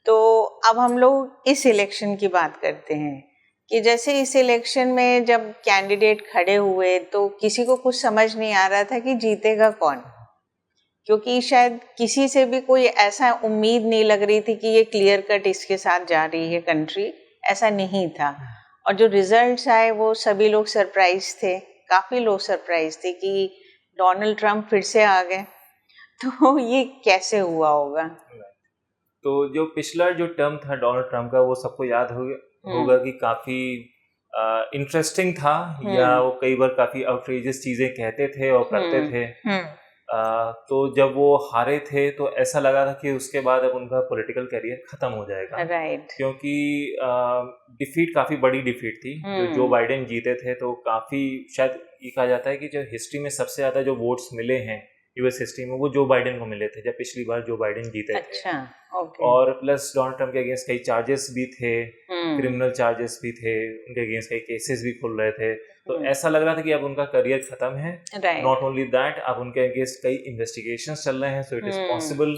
तो अब हम लोग इस इलेक्शन की बात करते हैं कि जैसे इस इलेक्शन में जब कैंडिडेट खड़े हुए तो किसी को कुछ समझ नहीं आ रहा था कि जीतेगा कौन, क्योंकि शायद किसी से भी कोई ऐसा उम्मीद नहीं लग रही थी कि ये क्लियर कट इसके साथ जा रही है कंट्री, ऐसा नहीं था। और जो रिजल्ट्स आए वो सभी लोग सरप्राइज थे, काफ़ी लोग सरप्राइज थे कि डोनाल्ड ट्रंप फिर से आ गए। तो ये कैसे हुआ होगा? तो जो पिछला जो टर्म था डोनाल्ड ट्रंप का, वो सबको याद होगा कि काफ़ी इंटरेस्टिंग था, या वो कई बार काफ़ी आउटरेजियस चीज़ें कहते थे और करते थे। तो जब वो हारे थे तो ऐसा लगा था कि उसके बाद अब उनका पॉलिटिकल करियर खत्म हो जाएगा, राइट। क्योंकि डिफीट काफ़ी बड़ी डिफीट थी। जो बाइडेन जीते थे तो काफ़ी, शायद ये कहा जाता है कि जो हिस्ट्री में सबसे ज़्यादा जो वोट्स मिले हैं यूएस हिस्ट्री में, वो जो बाइडेन को मिले थे जब पिछली बार जो बाइडेन जीते थे। ओके। और प्लस डोनाल्ड ट्रंप के अगेंस्ट कई चार्जेस भी थे, क्रिमिनल चार्जेस भी थे, उनके अगेंस्ट कई केसेस भी खुल रहे थे। तो ऐसा लग रहा था कि अब उनका करियर खत्म है। नॉट ओनली दैट, अब उनके अगेंस्ट कई इन्वेस्टिगेशंस चल रहे हैं, सो इट इज पॉसिबल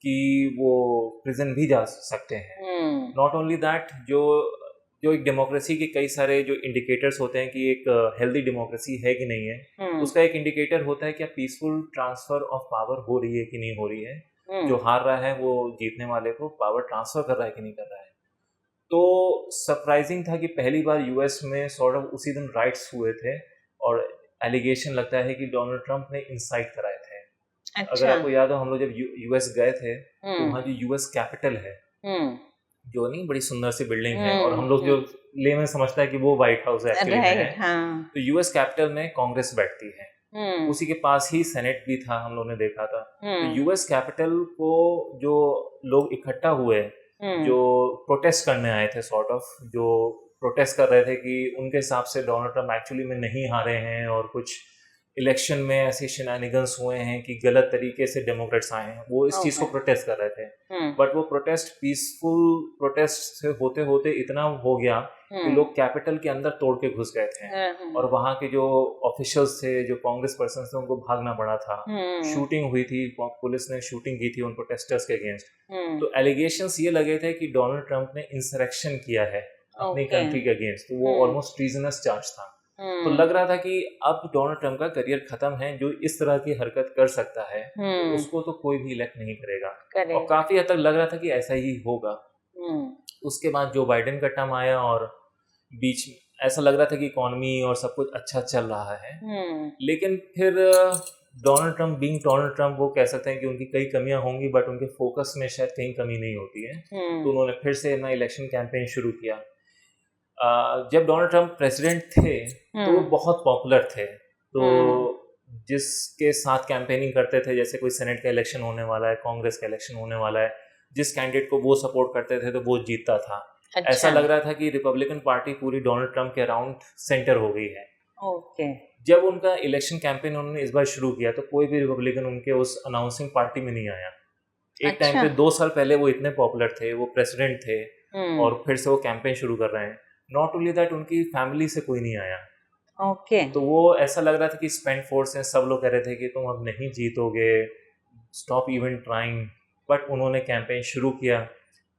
कि वो प्रिजन भी जा सकते हैं। नॉट ओनली दैट, जो एक डेमोक्रेसी के कई सारे जो इंडिकेटर्स होते हैं कि एक हेल्दी डेमोक्रेसी है कि नहीं है, उसका एक इंडिकेटर होता है कि पीसफुल ट्रांसफर ऑफ पावर हो रही है कि नहीं हो रही है। जो हार रहा है वो जीतने वाले को पावर ट्रांसफर कर रहा है कि नहीं कर रहा है। तो सरप्राइजिंग था कि पहली बार यूएस में सॉर्ट ऑफ उसी दिन राइट्स हुए थे, और एलिगेशन लगता है कि डोनाल्ड ट्रंप ने इंसाइट कराए थे। अगर आपको याद हो, हम लोग जब यूएस गए थे तो वहाँ जो यूएस कैपिटल है, जो नहीं बड़ी सुंदर सी बिल्डिंग है, और हम लोग जो ले में समझता है कि वो व्हाइट हाउस है, एक्चुअली में है। तो यूएस कैपिटल में कांग्रेस बैठती है, उसी के पास ही सेनेट भी था, हम लोग ने देखा था। तो यूएस कैपिटल को जो लोग इकट्ठा हुए, जो प्रोटेस्ट करने आए थे, सॉर्ट ऑफ जो प्रोटेस्ट कर रहे थे कि उनके हिसाब से डोनाल्ड ट्रंप एक्चुअली में नहीं हारे हैं, और कुछ इलेक्शन में ऐसे शेनानिगन्स हुए हैं कि गलत तरीके से डेमोक्रेट्स आए हैं, वो इस चीज को प्रोटेस्ट कर रहे थे। बट वो प्रोटेस्ट पीसफुल प्रोटेस्ट से होते होते इतना हो गया कि लोग कैपिटल के अंदर तोड़ के घुस गए थे, और वहाँ के जो ऑफिशियल्स थे, जो कांग्रेस पर्सन थे, उनको भागना पड़ा था। शूटिंग हुई थी, पुलिस ने शूटिंग की थी उन प्रोटेस्टर्स के अगेंस्ट। तो एलिगेशंस ये लगे थे कि डोनाल्ड ट्रंप ने इंसरेक्शन किया है अपनी कंट्री के अगेंस्ट, तो वो ऑलमोस्ट ट्रीजनस चार्ज था। तो लग रहा था कि अब डोनाल्ड ट्रंप का करियर खत्म है, जो इस तरह की हरकत कर सकता है उसको तो कोई भी इलेक्ट नहीं करेगा। और काफी हद तक लग रहा था कि ऐसा ही होगा। उसके बाद जो बाइडेन का टर्म आया, और बीच में ऐसा लग रहा था कि इकोनॉमी और सब कुछ अच्छा चल रहा है। लेकिन फिर Donald Trump being Donald Trump, वो कह सकते हैं कि उनकी कई कमियां होंगी, बट उनके फोकस में शायद कहीं कमी नहीं होती है। तो उन्होंने फिर से अपना इलेक्शन कैंपेन शुरू किया। जब डोनाल्ड ट्रंप प्रेसिडेंट थे तो वो बहुत पॉपुलर थे, तो जिसके साथ कैंपेनिंग करते थे, जैसे कोई सेनेट का इलेक्शन होने वाला है, कांग्रेस का इलेक्शन होने वाला है, जिस कैंडिडेट को वो सपोर्ट करते थे तो वो जीतता था। अच्छा। ऐसा लग रहा था कि रिपब्लिकन पार्टी पूरी डोनाल्ड ट्रंप के अराउंड सेंटर हो गई है। ओके। जब उनका इलेक्शन कैंपेन उन्होंने इस बार शुरू किया तो कोई भी रिपब्लिकन उनके उस अनाउंसिंग पार्टी में नहीं आया। एक टाइम पे 2 साल पहले वो इतने पॉपुलर थे, वो प्रेसिडेंट थे, और फिर से वो कैंपेन शुरू कर रहे हैं। नॉट ओनली दैट, उनकी फैमिली से कोई नहीं आया। ओके। तो वो ऐसा लग रहा था कि स्पेंट फोर्स है, सब लोग कह रहे थे कि तुम अब नहीं जीतोगे, स्टॉप इवन ट्राइंग। बट उन्होंने कैंपेन शुरू किया,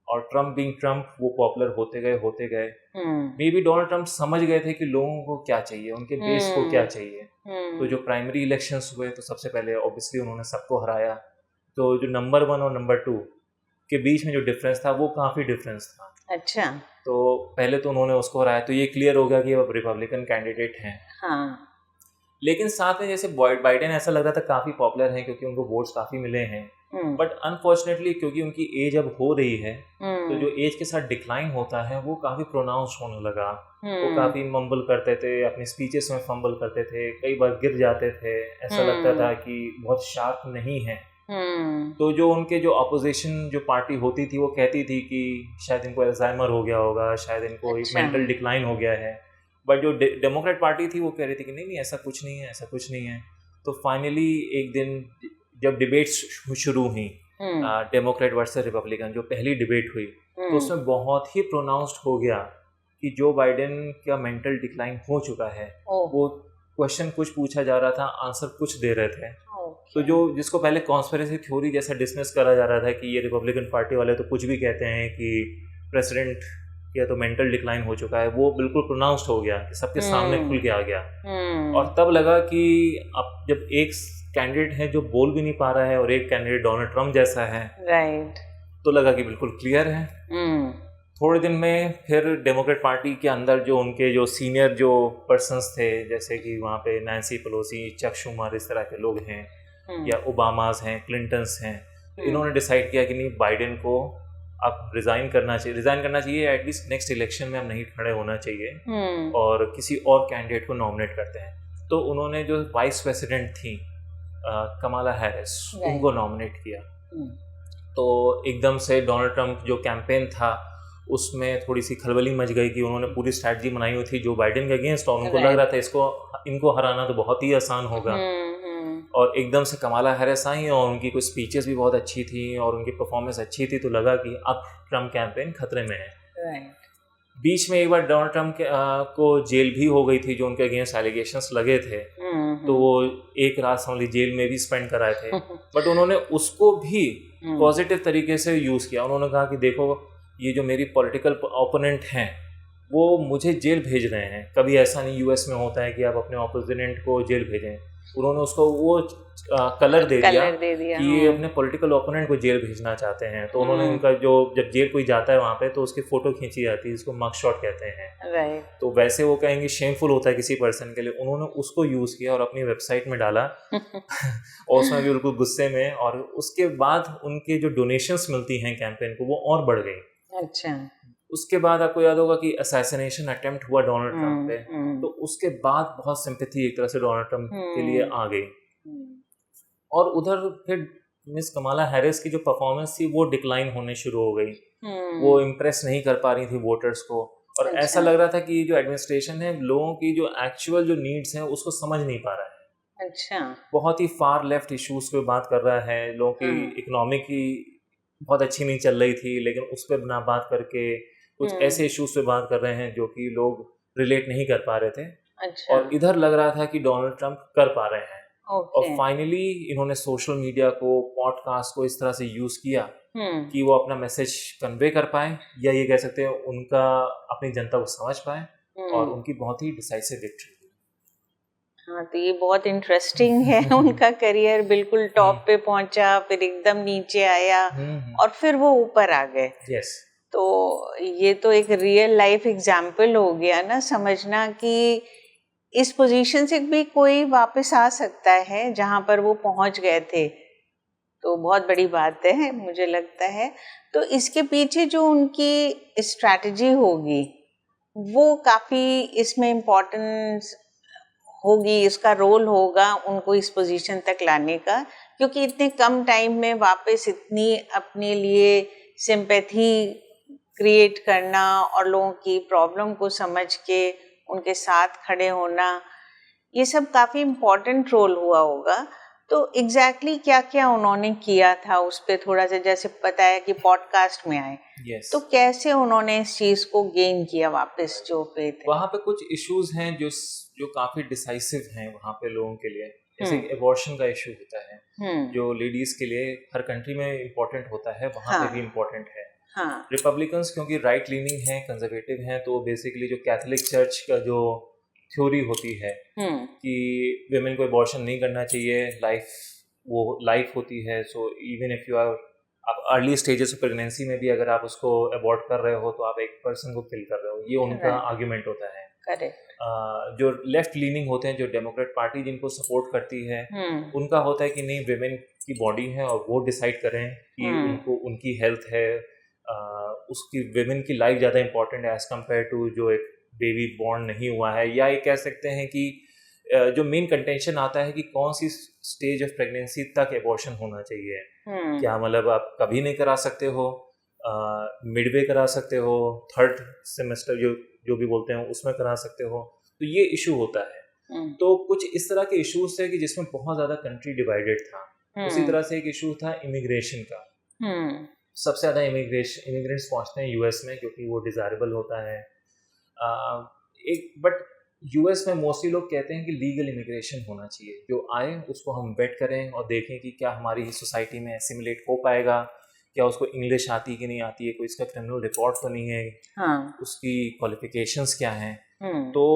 और ट्रंप बीइंग ट्रंप वो पॉपुलर होते गए। मे बी डोनाल्ड ट्रंप समझ गए थे कि लोगों को क्या चाहिए, उनके बेस को क्या चाहिए। तो जो प्राइमरी इलेक्शंस हुए तो सबसे पहले ऑब्वियसली उन्होंने सबको हराया। तो जो नंबर 1 और नंबर 2 के बीच में जो डिफरेंस था वो काफ़ी डिफरेंस था। अच्छा। तो पहले तो उन्होंने उसको हराया, तो ये क्लियर हो गया कि अब रिपब्लिकन कैंडिडेट हैं। हाँ। लेकिन साथ में जैसे बाइडेन ऐसा लग रहा था काफ़ी पॉपुलर हैं, क्योंकि उनको वोट्स काफ़ी मिले हैं। बट अनफॉर्चुनेटली क्योंकि उनकी एज अब हो रही है, तो जो एज के साथ डिक्लाइन होता है वो काफ़ी प्रोनाउंस्ड होने लगा। वो काफ़ी मम्बल करते थे, अपनी स्पीचेस में फंबल करते थे, कई बार गिर जाते थे, ऐसा लगता था कि बहुत शार्प नहीं है। तो जो उनके जो अपोजिशन जो पार्टी होती थी वो कहती थी कि शायद इनको अल्जाइमर हो गया होगा, शायद इनको मेंटल डिक्लाइन हो गया है। बट जो डेमोक्रेट पार्टी थी वो कह रही थी कि नहीं ऐसा कुछ नहीं है, ऐसा कुछ नहीं है। तो फाइनली एक दिन जब डिबेट्स शुरू हुई, डेमोक्रेट वर्सेस रिपब्लिकन, जो पहली डिबेट हुई, तो उसमें बहुत ही प्रोनाउंस्ड हो गया कि जो बाइडेन का मेंटल डिक्लाइन हो चुका है। वो क्वेश्चन कुछ पूछा जा रहा था, आंसर कुछ दे रहे थे, तो जो जिसको पहले कॉन्स्पिरेसी थ्योरी जैसा डिसमिस करा जा रहा था कि ये रिपब्लिकन पार्टी वाले तो कुछ भी कहते हैं कि प्रेसिडेंट या तो मेंटल डिक्लाइन हो चुका है, वो बिल्कुल प्रोनाउंस्ड हो गया कि सबके सामने खुल के आ गया। और तब लगा कि अब जब एक कैंडिडेट है जो बोल भी नहीं पा रहा है और एक कैंडिडेट डोनाल्ड ट्रम्प जैसा है, तो लगा कि बिल्कुल क्लियर है। थोड़े दिन में फिर डेमोक्रेट पार्टी के अंदर जो उनके जो सीनियर जो पर्सन्स थे, जैसे कि वहाँ पे नैन्सी पेलोसी, चक शूमर, इस तरह के लोग हैं, या ओबामास हैं, क्लिंटन्स हैं, तो इन्होंने डिसाइड किया कि नहीं, बाइडेन को अब रिज़ाइन करना चाहिए, एटलीस्ट नेक्स्ट इलेक्शन में अब नहीं खड़े होना चाहिए और किसी और कैंडिडेट को नॉमिनेट करते हैं। तो उन्होंने जो वाइस प्रेसिडेंट थी कमाला हैरिस, उनको नॉमिनेट किया। तो एकदम से डोनाल्ड ट्रंप जो कैंपेन था उसमें थोड़ी सी खलबली मच गई कि उन्होंने पूरी स्ट्रैटेजी बनाई हुई थी जो बाइडेन के अगेंस्ट, और उनको लग रहा था इनको हराना तो बहुत ही आसान होगा। और एकदम से कमाला हैरिस आई और उनकी कुछ स्पीचेस भी बहुत अच्छी थी और उनकी परफॉर्मेंस अच्छी थी, तो लगा कि अब ट्रम्प कैंपेन खतरे में है। बीच में एक बार डोनाल्ड ट्रम्प को जेल भी हो गई थी, जो उनके अगेंस्ट एलिगेशंस लगे थे, तो वो एक रात समझ ली जेल में भी स्पेंड कराए थे। बट उन्होंने उसको भी पॉजिटिव तरीके से यूज़ किया। उन्होंने कहा कि देखो, ये जो मेरी पॉलिटिकल ओपोनेंट हैं वो मुझे जेल भेज रहे हैं। कभी ऐसा नहीं यूएस में होता है कि आप अपने ओपोनेंट को जेल भेजें। उन्होंने उसको वो कलर दे दिया कि ये अपने पॉलिटिकल ओपोनेंट को जेल भेजना चाहते हैं। तो उन्होंने उनका जो जब जेल कोई जाता है वहाँ पे तो उसकी फ़ोटो खींची जाती है, इसको मग शॉट कहते हैं। तो वैसे वो कहेंगे शेमफुल होता है किसी पर्सन के लिए, उन्होंने उसको यूज़ किया और अपनी वेबसाइट में डाला और उसमें भी बिल्कुल गुस्से में। और उसके बाद उनके जो डोनेशंस मिलती हैं कैंपेन को वो और बढ़ गई। अच्छा। उसके बाद आपको याद होगा कि असैसिनेशन अटेम्प्ट हुआ डोनाल्ड ट्रंप पे, तो उसके बाद बहुत सिंपैथी एक तरह से डोनाल्ड ट्रंप के लिए आ गई। और उधर फिर मिस कमाला हैरिस की जो परफॉर्मेंस थी वो डिक्लाइन होने शुरू हो गई। वो इम्प्रेस नहीं कर पा रही थी वोटर्स को, और ऐसा लग रहा था कि जो एडमिनिस्ट्रेशन है लोगों की जो एक्चुअल जो नीड्स हैं उसको समझ नहीं पा रहा है। अच्छा। बहुत ही फार लेफ्ट इश्यूज पे बात कर रहा है। लोगों की इकोनॉमी की बहुत अच्छी नहीं चल रही थी, लेकिन उस पर ना बात करके कुछ ऐसे इश्यूज पे बात कर रहे हैं जो कि लोग रिलेट नहीं कर पा रहे थे। अच्छा। और इधर लग रहा था कि डोनाल्ड ट्रंप कर पा रहे हैं। और फाइनली इन्होंने सोशल मीडिया को, पॉडकास्ट को इस तरह से यूज किया कि वो अपना मैसेज कन्वे कर पाए, या ये कह सकते हैं उनका अपनी जनता को समझ पाए, और उनकी बहुत ही डिसाइसिव विक्ट्री। हाँ, तो ये बहुत इंटरेस्टिंग है। उनका करियर बिल्कुल टॉप पे पहुंचा, फिर एकदम नीचे आया, और फिर वो ऊपर आ गए। यस। तो ये तो एक रियल लाइफ एग्जाम्पल हो गया ना, समझना कि इस पोजीशन से भी कोई वापस आ सकता है जहां पर वो पहुंच गए थे। तो बहुत बड़ी बात है मुझे लगता है। तो इसके पीछे जो उनकी स्ट्रैटेजी होगी वो काफ़ी इसमें इम्पोर्टेंस होगी, इसका रोल होगा उनको इस पोजीशन तक लाने का, क्योंकि इतने कम टाइम में वापस इतनी अपने लिए सिंपैथी क्रिएट करना और लोगों की प्रॉब्लम को समझ के उनके साथ खड़े होना, ये सब काफ़ी इम्पोर्टेंट रोल हुआ होगा। तो एग्जैक्टली क्या क्या उन्होंने किया था उस पर थोड़ा सा, जैसे बताया कि पॉडकास्ट में आए, तो कैसे उन्होंने इस चीज़ को गेन किया वापस जो पे थे? वहाँ पे कुछ इश्यूज हैं जो काफ़ी डिसाइसिव हैं वहाँ पे लोगों के लिए। जैसे एबॉर्शन का इशू होता है जो लेडीज के लिए हर कंट्री में इम्पोर्टेंट होता है, वहाँ पे भी इम्पोर्टेंट है। रिपब्लिकन्स क्योंकि राइट लीनिंग हैं, कंजर्वेटिव हैं, तो बेसिकली जो कैथोलिक चर्च का जो थ्योरी होती है कि विमेन को एबॉर्शन नहीं करना चाहिए, लाइफ होती है, so even if you are आप अर्ली स्टेजेस ऑफ प्रेगनेंसी में भी अगर आप उसको अबॉर्ट कर रहे हो तो आप एक पर्सन को किल कर रहे हो, ये उनका आर्ग्यूमेंट होता है। जो लेफ्ट लीनिंग होते हैं, जो डेमोक्रेट पार्टी जिनको सपोर्ट करती है, उनका होता है कि नहीं, विमेन की बॉडी है और वो डिसाइड करें कि उनको उनकी हेल्थ है, उसकी विमेन की लाइफ ज़्यादा इंपॉर्टेंट है एज कम्पेयर टू जो एक बेबी बॉर्न नहीं हुआ है। या ये कह सकते हैं कि जो मेन कंटेंशन आता है कि कौन सी स्टेज ऑफ प्रेगनेंसी तक एबॉर्शन होना चाहिए। क्या मतलब आप कभी नहीं करा सकते हो, मिडवे करा सकते हो, थर्ड सेमेस्टर जो भी बोलते हैं उसमें करा सकते हो, तो ये इशू होता है। तो कुछ इस तरह के इश्यूज थे कि जिसमें बहुत ज़्यादा कंट्री डिवाइडेड था। उसी तरह से एक इशू था इमिग्रेशन का। सबसे ज़्यादा इमिग्रेंट्स पहुँचते हैं यूएस में क्योंकि वो डिज़ायरेबल होता है। बट यूएस में मोस्टली लोग कहते हैं कि लीगल इमिग्रेशन होना चाहिए, जो आए उसको हम वेट करें और देखें कि क्या हमारी सोसाइटी में एसिमिलेट हो पाएगा, क्या उसको इंग्लिश आती है कि नहीं आती है, कोई इसका क्रिमिनल रिकॉर्ड तो नहीं है, हाँ, उसकी क्वालिफिकेशंस क्या हैं। तो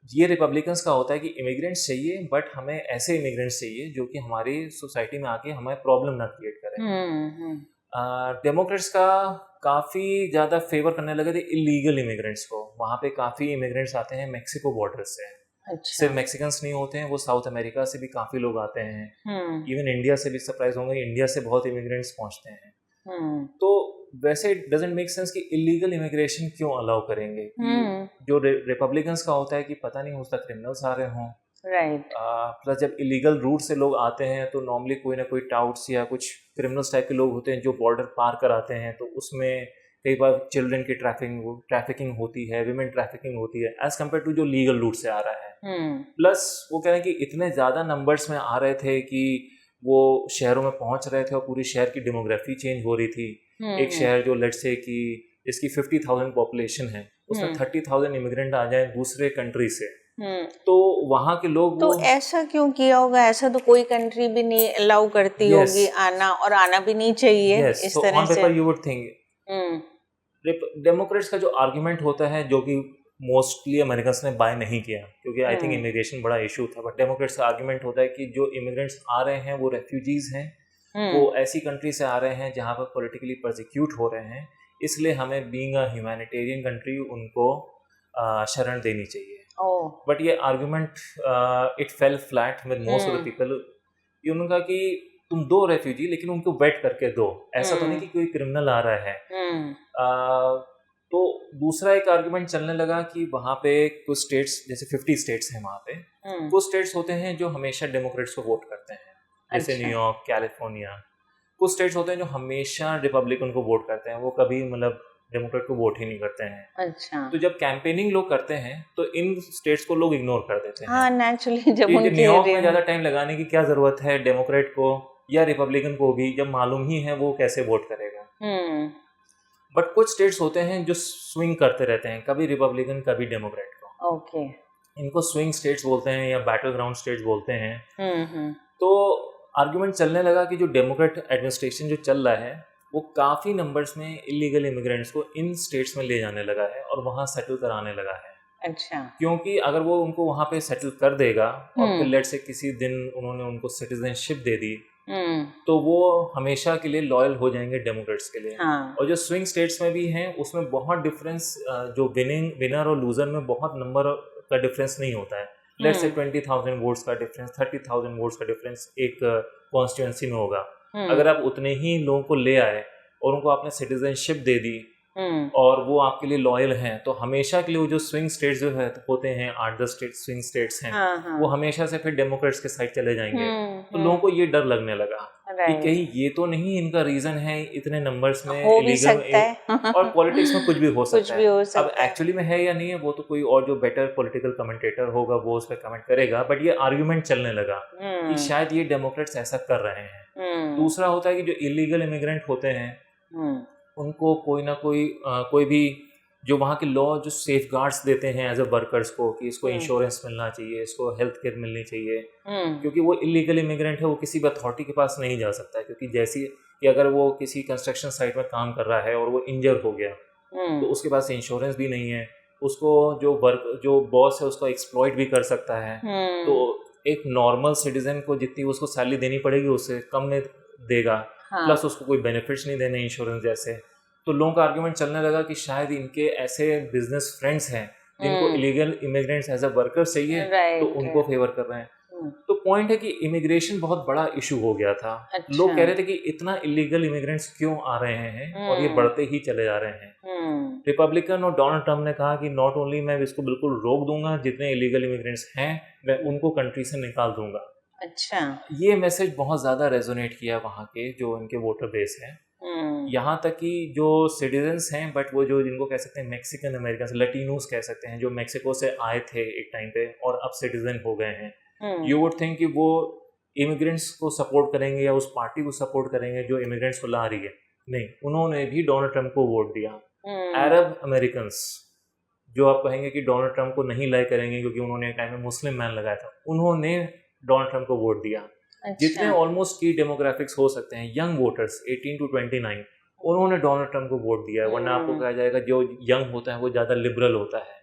ये रिपब्लिकन्स का होता है कि इमिग्रेंट्स चाहिए, बट हमें ऐसे इमिग्रेंट्स चाहिए जो कि हमारी सोसाइटी में आके हमें प्रॉब्लम ना क्रिएट करें। डेमोक्रेट्स का काफ़ी ज़्यादा फेवर करने लगे थे इलीगल इमिग्रेंट्स को। वहाँ पे काफ़ी इमिग्रेंट्स आते हैं मैक्सिको बॉर्डर से। अच्छा। सिर्फ मैक्सिकन्स नहीं होते हैं, वो साउथ अमेरिका से भी काफ़ी लोग आते हैं। इवन इंडिया से भी, सरप्राइज होंगे, इंडिया से बहुत इमिग्रेंट्स पहुँचते हैं। तो वैसे इट डजंट मेक सेंस कि इलीगल इमिग्रेशन क्यों अलाउ करेंगे। जो रिपब्लिकन्स का होता है कि पता नहीं हो सकता क्रिमिनल्स आ रहे हों, राइट। प्लस जब इलीगल रूट से लोग आते हैं तो नॉर्मली कोई ना कोई टाउट्स या कुछ क्रिमिनल्स टाइप के लोग होते हैं जो बॉर्डर पार कराते हैं, तो उसमें कई बार चिल्ड्रन की ट्रैफिकिंग होती है, विमेन ट्रैफिकिंग होती है, एज कम्पेयर टू जो लीगल रूट से आ रहा है। प्लस वो कह रहे हैं कि इतने ज़्यादा नंबर्स में आ रहे थे कि वो शहरों में पहुंच रहे थे और पूरी शहर की डेमोग्राफी चेंज हो रही थी। एक शहर जो लेट्स से कि इसकी 50,000 पॉपुलेशन है, उसमें 30,000 इमिग्रेंट आ जाए दूसरे कंट्री से, तो वहाँ के लोग तो ऐसा क्यों किया होगा? ऐसा तो कोई कंट्री भी नहीं अलाउ करती होगी आना, और आना भी नहीं चाहिए इस तरह on paper you would think. Democrats का जो आर्गुमेंट होता है, जो कि मोस्टली अमेरिकन्स ने बाय नहीं किया क्योंकि आई थिंक इमिग्रेशन बड़ा इशू था, बट डेमोक्रेट्स का आर्गुमेंट होता है कि जो इमिग्रेंट्स आ रहे हैं वो रेफ्यूजीज हैं, वो ऐसी कंट्री से आ रहे हैं जहाँ पर पॉलिटिकली प्रोसिक्यूट हो रहे हैं, इसलिए हमें बीइंग अ ह्यूमैनिटेरियन कंट्री उनको शरण देनी चाहिए। बट ये argument it fail flat with most of the people. ये उन्होंने कहा कि तुम दो रेफ्यूजी, लेकिन उनको वेट करके दो, ऐसा तो नहीं कि कोई क्रिमिनल आ रहा है। तो दूसरा एक आर्गुमेंट चलने लगा कि वहाँ पे कुछ स्टेट्स, जैसे 50 स्टेट्स हैं वहाँ पे, कुछ स्टेट्स होते हैं जो हमेशा डेमोक्रेट्स को वोट करते हैं, जैसे न्यूयॉर्क, कैलिफोर्निया। कुछ स्टेट्स होते हैं जो हमेशा रिपब्लिकन को वोट करते हैं, वो कभी मतलब डेमोक्रेट को वोट ही नहीं करते हैं। अच्छा। तो जब कैंपेनिंग लोग करते हैं तो इन स्टेट्स को लोग इग्नोर कर देते हैं। हाँ, नेचुरली जब उनके न्यूयॉर्क में ज्यादा टाइम लगाने की क्या जरूरत है डेमोक्रेट को या रिपब्लिकन को भी, जब मालूम ही है वो कैसे वोट करेगा। बट कुछ स्टेट्स होते हैं जो स्विंग करते रहते हैं, कभी रिपब्लिकन कभी डेमोक्रेट को। ओके। इनको स्विंग स्टेट्स बोलते हैं या बैटल ग्राउंड स्टेट्स बोलते हैं। तो आर्गुमेंट चलने लगा कि जो डेमोक्रेट एडमिनिस्ट्रेशन जो चल रहा है वो काफ़ी नंबर्स में इलीगल इमिग्रेंट्स को इन स्टेट्स में ले जाने लगा है और वहाँ सेटल कराने लगा है। अच्छा। क्योंकि अगर वो उनको वहाँ पे सेटल कर देगा और फिर लेट से किसी दिन उन्होंने उनको सिटीजनशिप दे दी, तो वो हमेशा के लिए लॉयल हो जाएंगे डेमोक्रेट्स के लिए। और जो स्विंग स्टेट्स में भी हैं उसमें बहुत डिफरेंस, जो विनर और लूजर में बहुत नंबर का डिफरेंस नहीं होता है। लेट्स से 20,000 वोट्स का डिफरेंस, 30,000 वोट्स का डिफरेंस एक कॉन्स्टिट्यूएंसी में होगा। अगर आप उतने ही लोगों को ले आए और उनको आपने सिटीजनशिप दे दी और वो आपके लिए लॉयल हैं, तो हमेशा के लिए वो जो स्विंग स्टेट्स जो है होते हैं 8-10 स्विंग स्टेट्स हैं, वो हमेशा से फिर डेमोक्रेट्स के साइड चले जाएंगे। तो लोगों को ये डर लगने लगा कि कहीं ये तो नहीं इनका रीजन है इतने नंबर्स में इलीगल और पॉलिटिक्स में कुछ भी हो सकता है। अब एक्चुअली में है या नहीं है वो तो कोई और जो बेटर पॉलिटिकल कमेंटेटर होगा वो उस पर कमेंट करेगा, बट ये आर्ग्यूमेंट चलने लगा कि शायद ये डेमोक्रेट्स ऐसा कर रहे हैं। दूसरा होता है कि जो इलीगल इमिग्रेंट होते हैं उनको कोई ना कोई भी जो वहाँ के लॉ जो सेफ गार्ड्स देते हैं एज ए वर्कर्स को, कि इसको इंश्योरेंस मिलना चाहिए, इसको हेल्थ केयर मिलनी चाहिए, क्योंकि वो इलीगल इमिग्रेंट है, वो किसी भी अथॉरिटी के पास नहीं जा सकता है। क्योंकि जैसी कि अगर वो किसी कंस्ट्रक्शन साइट में काम कर रहा है और वो इंजर हो गया तो उसके पास इंश्योरेंस भी नहीं है, उसको जो बॉस है उसको एक्सप्लॉइट भी कर सकता है। तो एक नॉर्मल सिटीजन को जितनी उसको सैलरी देनी पड़ेगी उससे कम में देगा, प्लस उसको कोई बेनिफिट्स नहीं देने इंश्योरेंस जैसे। तो लोगों का आर्गुमेंट चलने लगा कि शायद इनके ऐसे बिजनेस फ्रेंड्स हैं जिनको illegal immigrants as a worker चाहिए, तो उनको फेवर कर रहे हैं। तो पॉइंट है कि इमिग्रेशन बहुत बड़ा इशू हो गया था। लोग कह रहे थे कि इतना इलीगल इमिग्रेंट्स क्यों आ रहे हैं और ये बढ़ते ही चले जा रहे हैं। रिपब्लिकन और डोनाल्ड ट्रम्प ने कहा कि नॉट ओनली मैं इसको बिल्कुल रोक दूंगा, जितने इलीगल इमिग्रेंट्स हैं मैं उनको कंट्री से निकाल दूंगा। अच्छा। ये मैसेज बहुत ज़्यादा रेजोनेट किया वहाँ के जो इनके वोटर बेस है। यहाँ तक कि जो सिटीजन्स हैं, बट वो जो जिनको कह सकते हैं मैक्सिकन अमेरिकन, लैटिनोस कह सकते हैं, जो मैक्सिको से आए थे एक टाइम पे और अब सिटीजन हो गए हैं, यू वुड थिंक कि वो इमिग्रेंट्स को सपोर्ट करेंगे या उस पार्टी को सपोर्ट करेंगे जो इमिग्रेंट्स को ला रही है। नहीं, उन्होंने भी डोनाल्ड ट्रम्प को वोट दिया। अरब अमेरिकन्स जो आप कहेंगे कि डोनाल्ड ट्रंप को नहीं लाइक करेंगे क्योंकि उन्होंने एक टाइम में मुस्लिम मैन लगाया था, उन्होंने डोनाल्ड ट्रंप को वोट दिया। जितने ऑलमोस्ट की डेमोग्राफिक्स हो सकते हैं, यंग वोटर्स 18 to 29, उन्होंने डोनाल्ड ट्रंप को वोट दिया है। वरना आपको कहा जाएगा जो यंग होता है वो ज्यादा लिबरल होता है,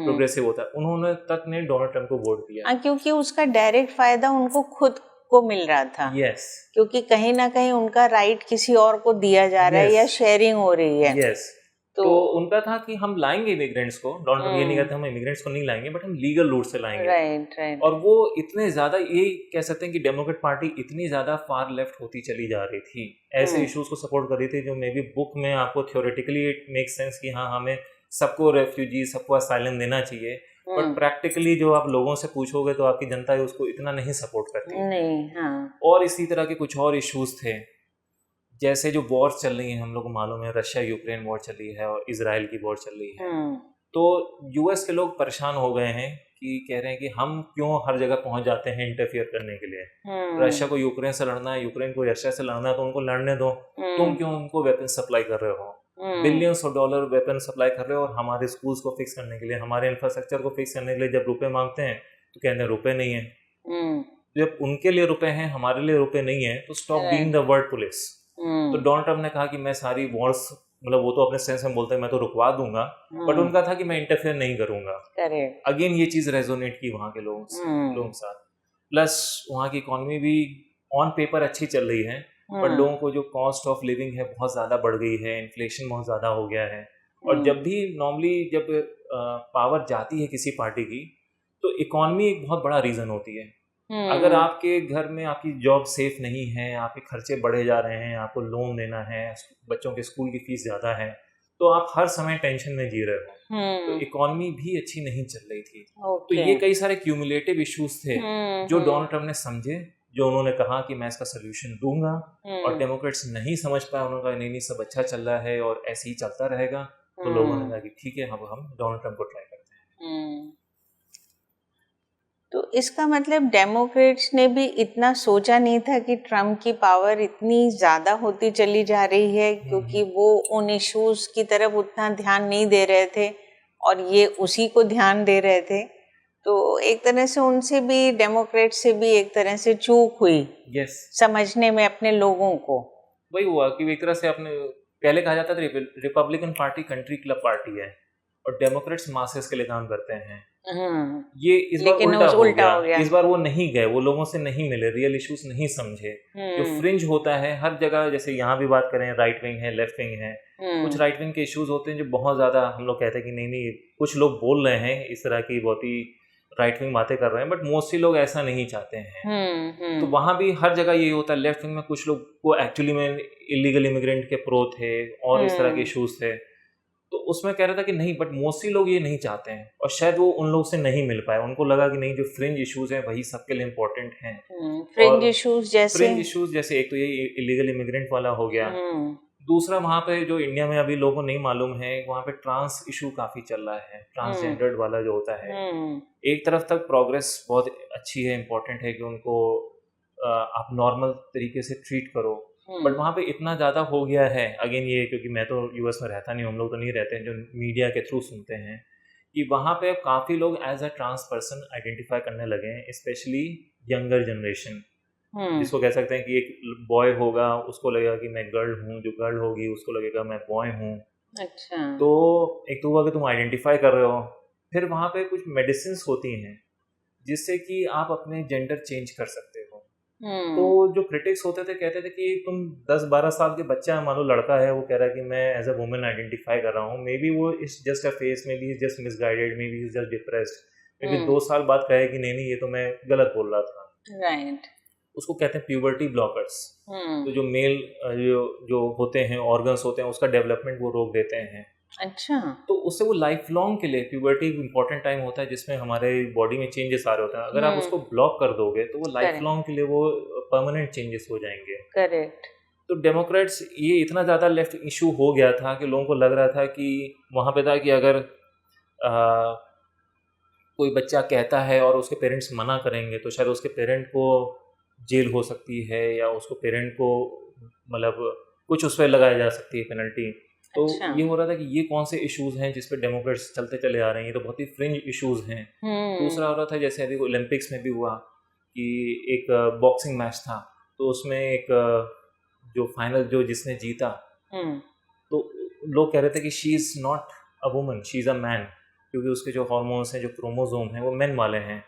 प्रोग्रेसिव होता है, उन्होंने तक ने डोनाल्ड ट्रंप को वोट दिया क्योंकि उसका डायरेक्ट फायदा उनको खुद को मिल रहा था। यस, क्योंकि कहीं ना कहीं उनका राइट किसी और को दिया जा रहा है या शेयरिंग हो रही है। यस, तो उनका था कि हम लाएंगे इमिग्रेंट्स को, डोनाल्ड ट्रंप ये नहीं कहते हम इमिग्रेंट्स को नहीं लाएंगे, बट हम लीगल रूट से लाएंगे। राइट। और वो इतने ज्यादा, ये कह सकते हैं कि डेमोक्रेट पार्टी इतनी ज्यादा फार लेफ्ट होती चली जा रही थी, ऐसे इश्यूज को सपोर्ट कर रही थी जो मे बी बुक में आपको थ्योरेटिकली इट मेक सेंस कि हाँ हमें सबको रेफ्यूजी, सबको असाइलम देना चाहिए, बट प्रैक्टिकली जो आप लोगों से पूछोगे तो आपकी जनता है उसको इतना नहीं सपोर्ट करती नहीं। और इसी तरह के कुछ और इश्यूज थे, जैसे जो वॉर चल रही है, हम लोग को मालूम है रशिया यूक्रेन वॉर चल रही है और इजराइल की वॉर चल रही है। तो यूएस के लोग परेशान हो गए हैं कि कह रहे हैं कि हम क्यों हर जगह पहुंच जाते हैं इंटरफियर करने के लिए। रशिया को यूक्रेन से लड़ना है, यूक्रेन को रशिया से लड़ना है, तो उनको लड़ने दो, तुम क्यों उनको वेपन सप्लाई कर रहे हो, billions of dollar weapon supply कर रहे हो, और हमारे स्कूल्स को फिक्स करने के लिए, हमारे इंफ्रास्ट्रक्चर को फिक्स करने के लिए जब रुपए मांगते हैं तो कहते हैं रुपए नहीं है। जब उनके लिए रुपए हैं, हमारे लिए रुपए नहीं है, तो stop being the world police. तो डोनाल्ड ट्रंप ने कहा कि मैं सारी वॉर्स, मतलब वो तो अपने सेंस में बोलते हैं मैं तो रुकवा दूंगा, बट उनका था कि मैं इंटरफेयर नहीं करूंगा। अगेन ये चीज रेजोनेट की वहां के लोगों के साथ। प्लस वहां की इकोनॉमी भी ऑन पेपर अच्छी चल रही है, पर लोगों को जो कॉस्ट ऑफ लिविंग है बहुत ज्यादा बढ़ गई है, इन्फ्लेशन बहुत ज्यादा हो गया है। और जब भी नॉर्मली जब पावर जाती है किसी पार्टी की, तो इकोनॉमी एक बहुत बड़ा रीजन होती है। अगर आपके घर में आपकी जॉब सेफ नहीं है, आपके खर्चे बढ़े जा रहे हैं, आपको लोन देना है, बच्चों के स्कूल की फीस ज्यादा है, तो आप हर समय टेंशन में जी रहे हो। तो इकोनॉमी भी अच्छी नहीं चल रही थी। तो ये कई सारे क्यूमुलेटिव इश्यूज थे जो डोनाल्ड ट्रंप ने समझे, जो उन्होंने कहा कि मैं इसका सोल्यूशन दूंगा, और डेमोक्रेट्स नहीं समझ पाए। उन्होंने कहा नहीं सब अच्छा चल रहा है और ऐसे ही चलता रहेगा। तो लोगों ने कहा कि ठीक है, अब हम डोनाल्ड ट्रंप को ट्राई करते हैं। तो इसका मतलब डेमोक्रेट्स ने भी इतना सोचा नहीं था कि ट्रम्प की पावर इतनी ज़्यादा होती चली जा रही है, क्योंकि वो उन इश्यूज की तरफ उतना ध्यान नहीं दे रहे थे और ये उसी को ध्यान दे रहे थे। तो एक तरह से उनसे भी, डेमोक्रेट से भी एक तरह से चूक हुई समझने में अपने लोगों को। वही हुआ कि एक तरह से अपने, पहले कहा जाता था Republican party country club party है और डेमोक्रेट्स मासेस के लिए काम करते हैं। ये इस बार उल्टा हो गया। इस बार वो नहीं गए, वो लोगों से नहीं मिले, रियल इश्यूज नहीं समझे। जो फ्रिंज होता है हर जगह, जैसे यहाँ भी बात करें राइट विंग है, लेफ्ट विंग है, कुछ राइट विंग के इश्यूज होते हैं जो बहुत ज्यादा हम लोग कहते हैं कि नहीं कुछ लोग बोल रहे हैं इस तरह की बहुत ही राइट विंग बातें कर रहे हैं, बट मोस्टली लोग ऐसा नहीं चाहते हैं। तो वहां भी हर जगह ये होता है। लेफ्ट विंग में कुछ लोग को एक्चुअली में इलीगल इमिग्रेंट के प्रो थे और इस तरह के इश्यूज थे, तो उसमें कह रहा था कि नहीं, बट मोस्टली लोग ये नहीं चाहते हैं, और शायद वो उन लोग से नहीं मिल पाए। उनको लगा कि नहीं, जो फ्रिंज इश्यूज हैं वही सबके लिए इम्पोर्टेंट हैं। फ्रिंज इश्यूज जैसे एक तो ये इलीगल इमिग्रेंट वाला हो गया, दूसरा वहाँ पे जो इंडिया में अभी लोगों को नहीं मालूम है, वहाँ पे ट्रांस इशू काफी चल रहा है, ट्रांसजेंडर्ड वाला जो होता है। एक तरफ तक प्रोग्रेस बहुत अच्छी है, इम्पोर्टेंट है कि उनको आप नॉर्मल तरीके से ट्रीट करो, बट वहाँ पे इतना ज़्यादा हो गया है। अगेन ये, क्योंकि मैं तो यूएस में रहता नहीं, हम लोग तो नहीं रहते हैं, जो मीडिया के थ्रू सुनते हैं कि वहाँ पे काफ़ी लोग as a trans person identify करने लगे हैं, स्पेशली यंगर जनरेशन, जिसको कह सकते हैं कि एक बॉय होगा उसको लगेगा कि मैं गर्ल हूँ, जो गर्ल होगी उसको लगेगा मैं बॉय हूँ। अच्छा। तो एक तो हुआ कि तुम आइडेंटिफाई कर रहे हो, फिर वहाँ पे कुछ मेडिसिन होती हैं जिससे कि आप अपने जेंडर चेंज कर सकते हो। तो जो क्रिटिक्स होते थे कहते थे कि तुम 10-12 साल के बच्चा, मान लो लड़का है, वो कह रहा है कि मैं एज अ वुमेन आइडेंटिफाई कर रहा हूँ, मे बी वो is just a face, may be is just misguided, may be is just depressed, may be 2 साल बाद कहे कि नहीं ये तो मैं गलत बोल रहा था। राइट। उसको कहते हैं प्यूबर्टी ब्लॉकर्स। तो जो मेल जो होते हैं ऑर्गन्स होते हैं, उसका डेवलपमेंट वो रोक देते हैं। अच्छा। तो उससे वो लाइफ लॉन्ग के लिए, प्यूबर्टी इंपॉर्टेंट टाइम होता है जिसमें हमारे बॉडी में चेंजेस आ रहे होते हैं, अगर आप उसको ब्लॉक कर दोगे तो वो लाइफ लॉन्ग के लिए वो परमानेंट चेंजेस हो जाएंगे। करेक्ट। तो डेमोक्रेट्स, ये इतना ज़्यादा लेफ्ट इशू हो गया था कि लोगों को लग रहा था कि वहाँ पे था कि अगर कोई बच्चा कहता है और उसके पेरेंट्स मना करेंगे तो शायद उसके पेरेंट को जेल हो सकती है, या उसको पेरेंट को मतलब कुछ उस पर लगाया जा सकती है पेनल्टी। तो ये हो रहा था कि ये कौन से इश्यूज हैं जिस पे डेमोक्रेट्स चलते चले आ रहे हैं, ये तो बहुत ही फ्रिंज इश्यूज हैं। दूसरा हो रहा था जैसे अभी ओलंपिक्स में भी हुआ कि एक बॉक्सिंग मैच था, तो उसमें एक जो फाइनल जो जिसने जीता, तो लोग कह रहे थे कि she is not a woman, she is a man, क्योंकि उसके जो हार्मोन्स हैं, जो क्रोमोसोम हैं, वो मेन वाले हैं।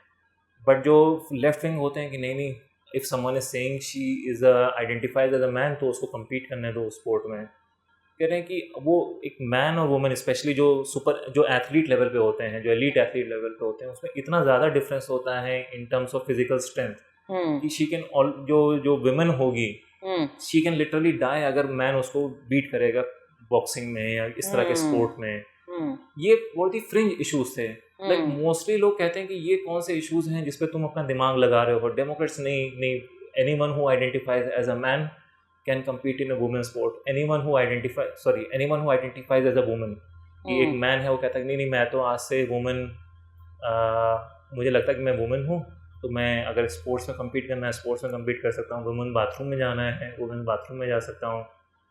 बट जो लेफ्ट विंग होते हैं कि नहीं, if someone is saying she is identified as a man, तो उसको कम्पीट करने दो स्पोर्ट में। कह रहे हैं कि वो एक मैन और वुमन, स्पेशली जो एथलीट लेवल पे होते हैं, जो एलीट एथलीट लेवल पे होते हैं, उसमें इतना ज़्यादा डिफरेंस होता है in terms of physical strength कि शी कैन जो वुमेन होगी, शी कैन लिटरली डाई अगर मैन उसको बीट करेगा बॉक्सिंग में या इस तरह के स्पोर्ट में। ये बहुत ही फ्रिंज इश्यूज थे। लाइक मोस्टली लोग कहते हैं कि ये कौन से इश्यूज हैं जिसपे तुम अपना दिमाग लगा रहे हो। डेमोक्रेट्स नहीं, anyone who identifies as a man can compete in a women's sport. anyone who identifies as a woman, कि एक मैन है वो कहता है नहीं मैं तो आज से वुमेन, मुझे लगता है कि मैं वुमेन हूँ, तो मैं अगर स्पोर्ट्स में compete करना है स्पोर्ट्स में compete कर सकता हूँ, वुमेन बाथरूम में जाना है वुमेन बाथरूम में जा सकता हूँ,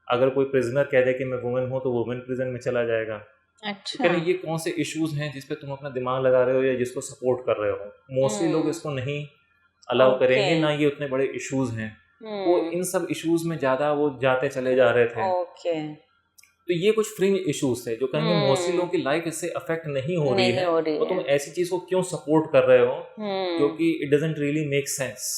अगर कोई प्रिजनर कह दे कि मैं वुमेन हूँ तो वुमेन प्रिजन में चला जाएगा। अच्छा। तो ये कौन से इश्यूज हैं जिस पे तुम अपना दिमाग लगा रहे हो या जिसको सपोर्ट कर रहे हो। मोस्टली लोग इसको नहीं अलाउ करेंगे, ना ये उतने बड़े इश्यूज हैं, वो इन सब इश्यूज में ज्यादा वो जाते चले जा रहे थे। तो ये कुछ फ्रिंज इश्यूज थे जो कहेंगे मोस्टली लोगों की लाइफ इससे अफेक्ट नहीं हो रही है, और तुम ऐसी चीज को क्यों सपोर्ट कर रहे हो जो कि it doesn't really make sense.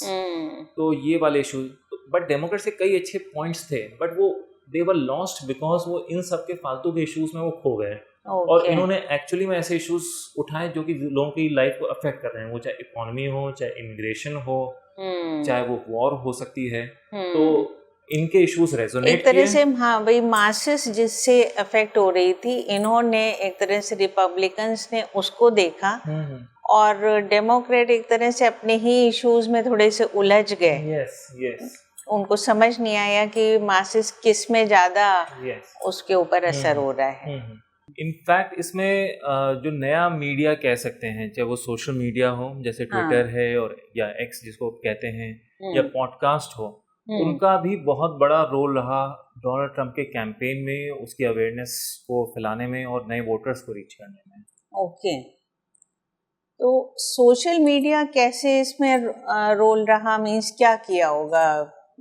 तो ये वाले इश्यूज, बट डेमोक्रेट्स के कई अच्छे पॉइंट्स थे, बट वो दे वर लॉस्ट बिकॉज वो इन सब के फालतू के इश्यूज में वो खो गए। और इन्होंने एक्चुअली में ऐसे इश्यूज उठाए जो कि लोगों की लाइफ को अफेक्ट कर रहे हैं, वो चाहे इकोनॉमी हो, चाहे इमिग्रेशन हो, चाहे वो वॉर हो सकती है। तो इनके इश्यूज रेजोनेट एक तरह से हाँ भाई, मासेस जिससे अफेक्ट हो रही थी, इन्होंने एक तरह से रिपब्लिकन्स ने उसको देखा और डेमोक्रेट एक तरह से अपने ही इश्यूज में थोड़े से उलझ गए। यस उनको समझ नहीं आया कि मासेस किस में ज्यादा उसके ऊपर असर हो रहा है। इनफैक्ट इसमें जो नया मीडिया कह सकते हैं, चाहे वो सोशल मीडिया हो जैसे ट्विटर है और या एक्स जिसको कहते हैं, या पॉडकास्ट हो, उनका भी बहुत बड़ा रोल रहा डोनाल्ड ट्रंप के कैंपेन में, उसकी अवेयरनेस को फैलाने में और नए वोटर्स को रीच करने में। ओके, तो सोशल मीडिया कैसे इसमें रोल रहा, मीन्स क्या किया होगा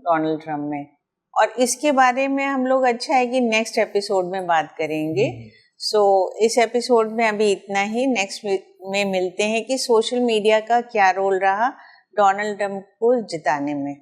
डोनाल्ड ट्रंप ने, और इसके बारे में हम लोग अच्छा है कि नेक्स्ट एपिसोड में बात करेंगे। सो इस एपिसोड में अभी इतना ही, नेक्स्ट में मिलते हैं कि सोशल मीडिया का क्या रोल रहा डोनाल्ड ट्रंप को जिताने में।